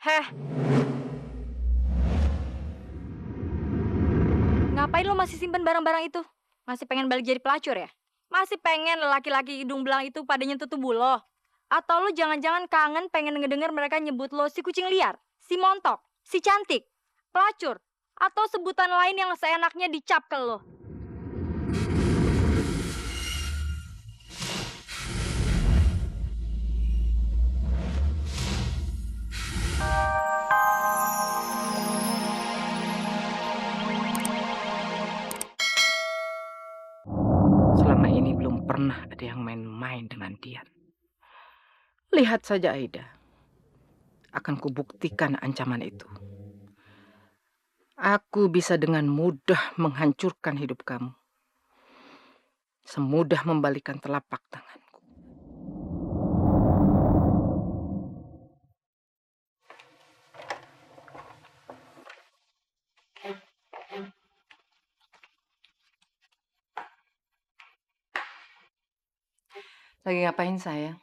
Heh, ngapain lo masih simpen barang-barang itu? Masih pengen balik jadi pelacur ya? Masih pengen laki-laki hidung belang itu pada nyentuh tubuh lo? Atau lo jangan-jangan kangen pengen ngedenger mereka nyebut lo si kucing liar, si montok, si cantik, pelacur, atau sebutan lain yang seenaknya dicap ke lo? Selama ini belum pernah ada yang main-main dengan dia. Lihat saja Aida, akan kubuktikan ancaman itu. Aku bisa dengan mudah menghancurkan hidup kamu. Semudah membalikan telapak tanganku. Lagi ngapain sayang?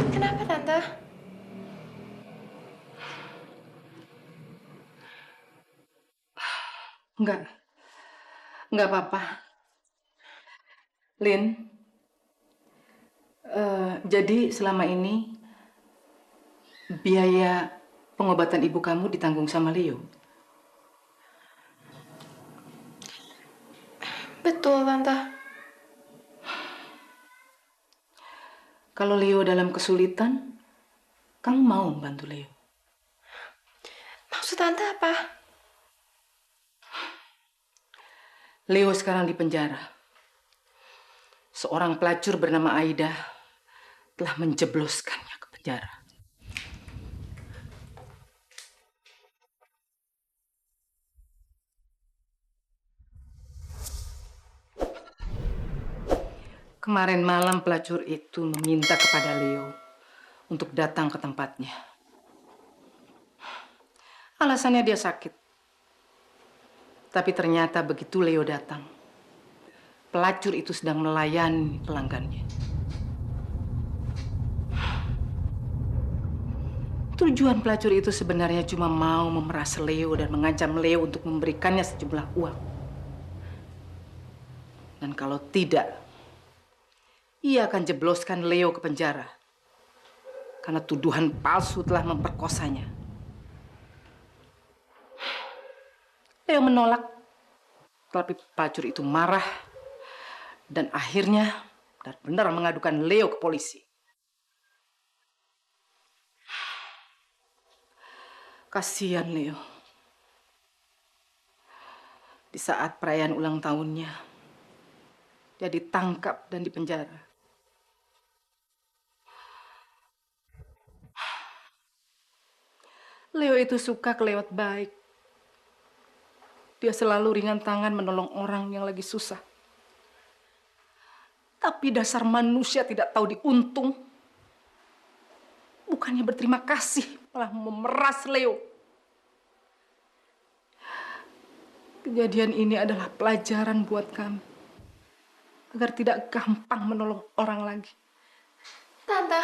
Kenapa, Tante? Enggak, enggak apa-apa. Lin, jadi selama ini biaya pengobatan ibu kamu ditanggung sama Leo? Betul, Tante. Kalau Leo dalam kesulitan, kamu mau membantu Leo? Maksud Tante apa? Leo sekarang di penjara. Seorang pelacur bernama Aida telah menjebloskannya ke penjara. Kemarin malam pelacur itu meminta kepada Leo untuk datang ke tempatnya. Alasannya dia sakit. Tapi ternyata begitu Leo datang, pelacur itu sedang melayani pelanggannya. Tujuan pelacur itu sebenarnya cuma mau memeras Leo dan mengancam Leo untuk memberikannya sejumlah uang. Dan kalau tidak, ia akan jebloskan Leo ke penjara. Karena tuduhan palsu telah memperkosanya. Leo menolak, tapi pelacur itu marah dan akhirnya benar-benar mengadukan Leo ke polisi. Kasihan Leo. Di saat perayaan ulang tahunnya, dia ditangkap dan dipenjara. Leo itu suka kelewat baik. Dia selalu ringan tangan menolong orang yang lagi susah. Tapi dasar manusia tidak tahu diuntung. Bukannya berterima kasih, malah memeras Leo. Kejadian ini adalah pelajaran buat kami. Agar tidak gampang menolong orang lagi. Tante,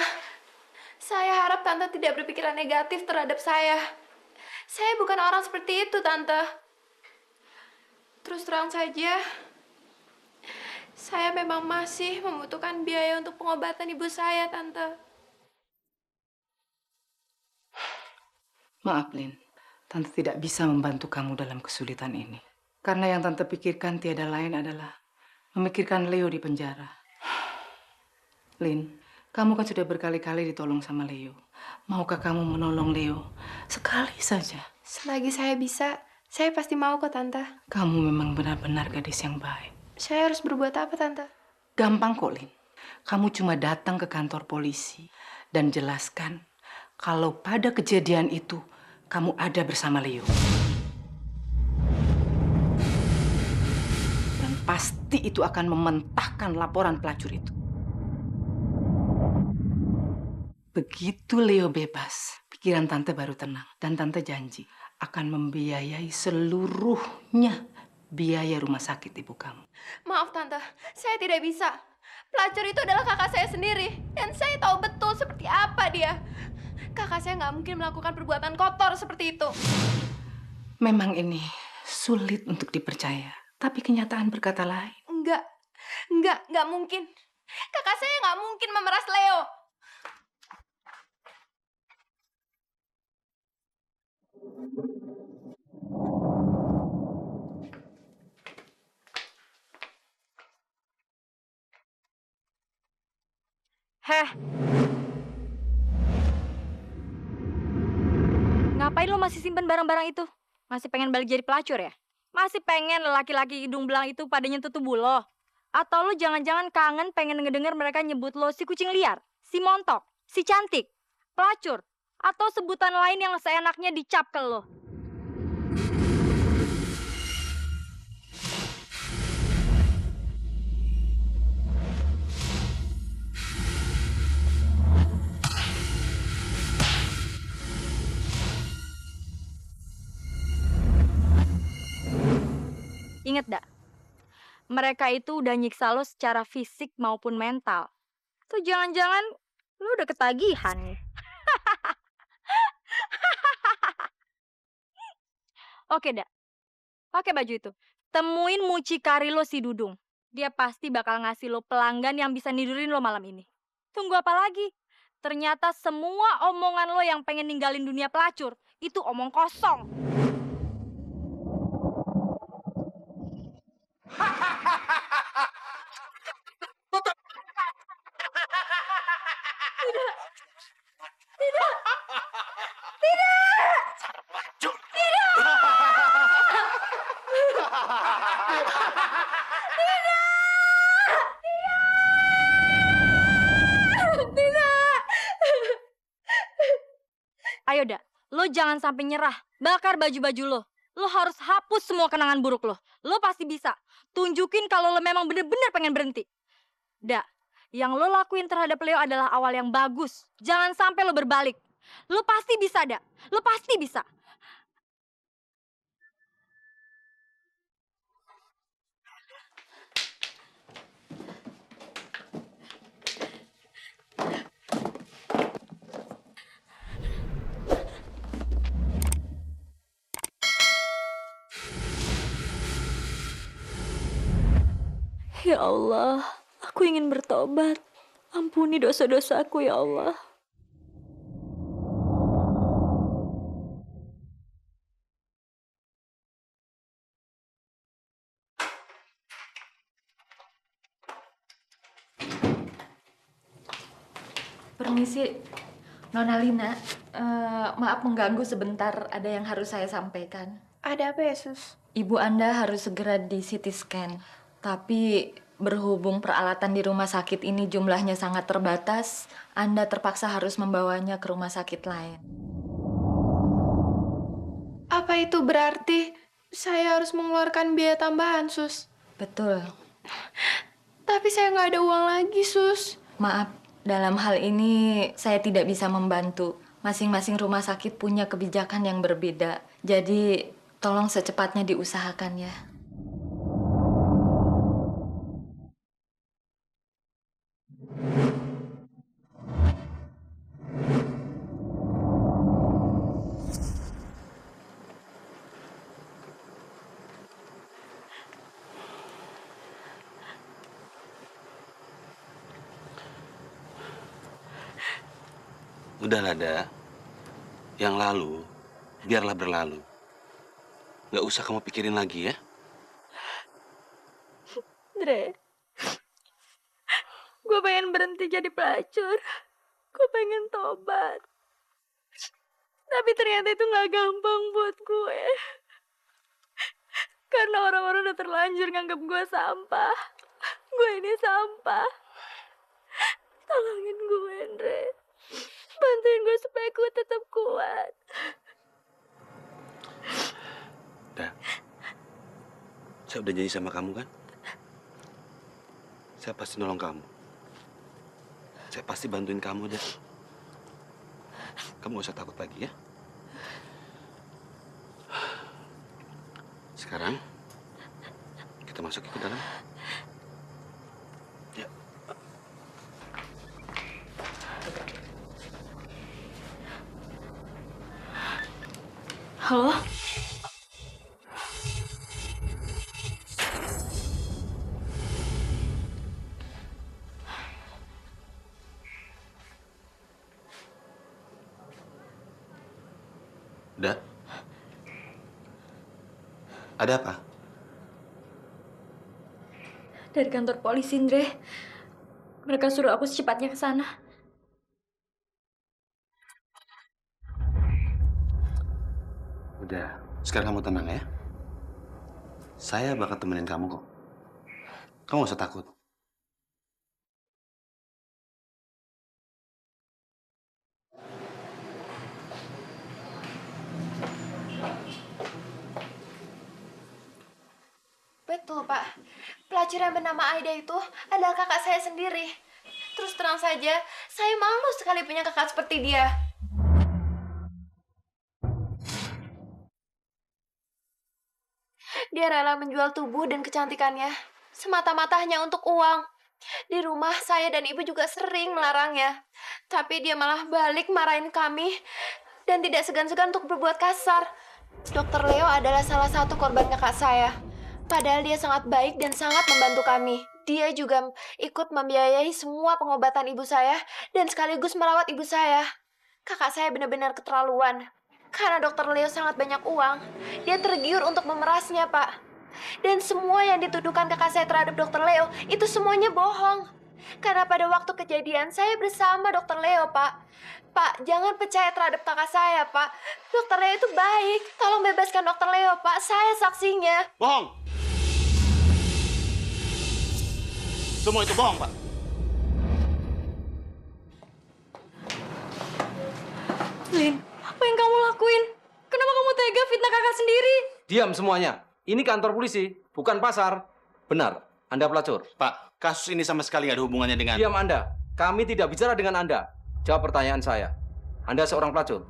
saya harap Tante tidak berpikiran negatif terhadap saya. Saya bukan orang seperti itu, Tante. Terus terang saja, saya memang masih membutuhkan biaya untuk pengobatan ibu saya, Tante. Maaf, Lin. Tante tidak bisa membantu kamu dalam kesulitan ini. Karena yang Tante pikirkan tiada lain adalah memikirkan Leo di penjara. Lin, kamu kan sudah berkali-kali ditolong sama Leo. Maukah kamu menolong Leo sekali saja? Selagi saya bisa, saya pasti mau kok, Tante. Kamu memang benar-benar gadis yang baik. Saya harus berbuat apa, Tante? Gampang kok, Lin. Kamu cuma datang ke kantor polisi dan jelaskan kalau pada kejadian itu kamu ada bersama Leo. Dan pasti itu akan mementahkan laporan pelacur itu. Begitu Leo bebas, pikiran tante baru tenang. Dan tante janji akan membiayai seluruhnya biaya rumah sakit ibu kamu. Maaf tante, saya tidak bisa. Pelacur itu adalah kakak saya sendiri. Dan saya tahu betul seperti apa dia. Kakak saya nggak mungkin melakukan perbuatan kotor seperti itu. Memang ini sulit untuk dipercaya, tapi kenyataan berkata lain. Enggak mungkin. Kakak saya nggak mungkin memeras Leo. Heh. Ngapain lo masih simpen barang-barang itu? Masih pengen balik jadi pelacur ya? Masih pengen laki-laki hidung belang itu pada nyentuh tubuh lo? Atau lo jangan-jangan kangen pengen ngedenger mereka nyebut lo si kucing liar, si montok, si cantik, pelacur, atau sebutan lain yang seenaknya dicap ke lo? Ingat dak, mereka itu udah nyiksa lo secara fisik maupun mental. Tuh jangan-jangan lo udah ketagihan nih. Oke dak, pakai baju itu. Temuin mucikari lo si Dudung. Dia pasti bakal ngasih lo pelanggan yang bisa nidurin lo malam ini. Tunggu apa lagi? Ternyata semua omongan lo yang pengen ninggalin dunia pelacur itu omong kosong. Ayo dak, lo jangan sampai nyerah. Bakar baju-baju lo. Lo harus hapus semua kenangan buruk lo. Lo pasti bisa. Tunjukin kalau lo memang bener-bener pengen berhenti. Dak, yang lo lakuin terhadap Leo adalah awal yang bagus. Jangan sampai lo berbalik. Lo pasti bisa, dak. Lo pasti bisa. Ya Allah, aku ingin bertobat. Ampuni dosa-dosaku ya Allah. Permisi, Nona Lina. Maaf mengganggu sebentar, ada yang harus saya sampaikan. Ada apa ya, Sus? Ibu Anda harus segera di CT scan. Tapi berhubung peralatan di rumah sakit ini jumlahnya sangat terbatas, Anda terpaksa harus membawanya ke rumah sakit lain. Apa itu berarti saya harus mengeluarkan biaya tambahan, Sus? Betul. Tapi saya nggak ada uang lagi, Sus. Maaf, dalam hal ini saya tidak bisa membantu. Masing-masing rumah sakit punya kebijakan yang berbeda. Jadi, tolong secepatnya diusahakan ya. Udahlah, Da. Yang lalu, biarlah berlalu. Nggak usah kamu pikirin lagi ya. Dre, gue pengen berhenti jadi pelacur. Gue pengen tobat. Tapi ternyata itu gak gampang buat gue. Karena orang-orang udah terlanjur nganggap gue sampah. Gue ini sampah. Tolongin gue, Dre. Bantuin gue supaya gue tetap kuat. Da, saya udah janji sama kamu kan? Saya pasti nolong kamu. Saya pasti bantuin kamu, Da. Kamu gak usah takut lagi ya. Sekarang kita masuk ke dalam. Ya. Halo? Udah? Ada apa? Dari kantor polisi, Andre. Mereka suruh aku secepatnya ke sana. Udah, sekarang kamu tenang ya. Saya bakal temenin kamu kok. Kamu gak usah takut. Betul, Pak. Pelacur yang bernama Aida itu adalah kakak saya sendiri. Terus terang saja, saya malu sekali punya kakak seperti dia. Dia rela menjual tubuh dan kecantikannya semata-mata hanya untuk uang. Di rumah saya dan ibu juga sering melarangnya. Tapi dia malah balik marahin kami dan tidak segan-segan untuk berbuat kasar. Dokter Leo adalah salah satu korban kakak saya. Padahal dia sangat baik dan sangat membantu kami. Dia juga ikut membiayai semua pengobatan ibu saya dan sekaligus merawat ibu saya. Kakak saya benar-benar keterlaluan. Karena dokter Leo sangat banyak uang, dia tergiur untuk memerasnya, Pak. Dan semua yang dituduhkan kakak saya terhadap dokter Leo, itu semuanya bohong. Karena pada waktu kejadian, saya bersama dokter Leo, Pak. Pak, jangan percaya terhadap kakak saya, Pak. Dokter Leo itu baik. Tolong bebaskan dokter Leo, Pak. Saya saksinya. Bohong! Semua itu bohong, Pak. Lin, apa yang kamu lakuin? Kenapa kamu tega fitnah kakak sendiri? Diam semuanya. Ini kantor polisi, bukan pasar. Benar, Anda pelacur. Pak, kasus ini sama sekali nggak ada hubungannya dengan... Diam Anda. Kami tidak bicara dengan Anda. Jawab pertanyaan saya. Anda seorang pelacur.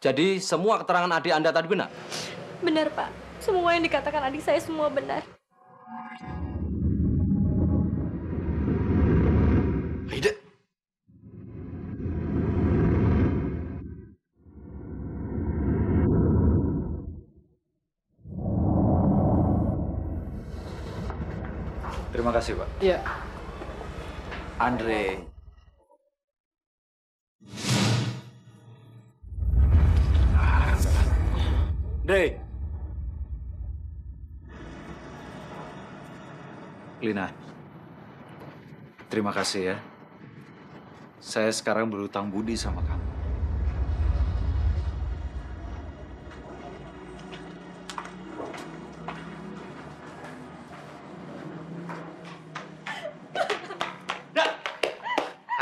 Jadi semua keterangan adik Anda tadi benar? Benar, Pak. Semua yang dikatakan adik saya semua benar. Aida. Terima kasih, Pak. Iya. Andre. Andre. Lina. Terima kasih ya. Saya sekarang berhutang budi sama kamu.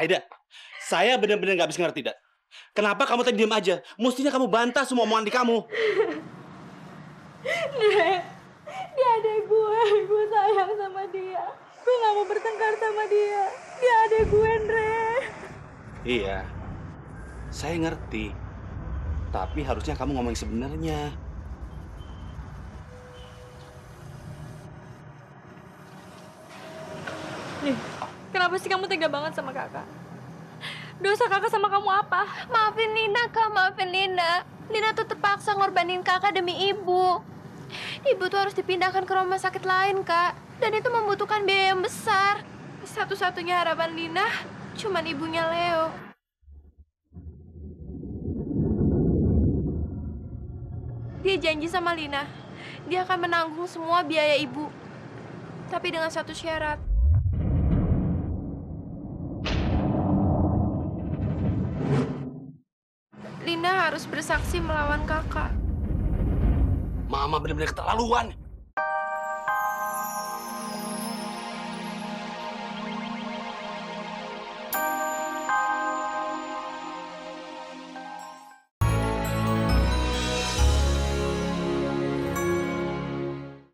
Aida, saya benar-benar nggak bisa ngerti, Dak. Kenapa kamu tadi diam aja? Mestinya kamu bantah semua omongan di kamu. Dia adik gue sayang sama dia. Gue gak mau bertengkar sama dia. Dia adik gue, Andre. Iya, saya ngerti. Tapi harusnya kamu ngomong yang sebenarnya. Nih, kenapa sih kamu tega banget sama kakak? Dosa kakak sama kamu apa? Maafin Lina, Kak. Maafin Lina. Lina tuh terpaksa ngorbanin kakak demi ibu. Ibu tuh harus dipindahkan ke rumah sakit lain, Kak. Dan itu membutuhkan biaya yang besar. Satu-satunya harapan Lina cuman ibunya Leo. Dia janji sama Lina, dia akan menanggung semua biaya ibu. Tapi dengan satu syarat. Lina harus bersaksi melawan kakak. Mama benar-benar keterlaluan.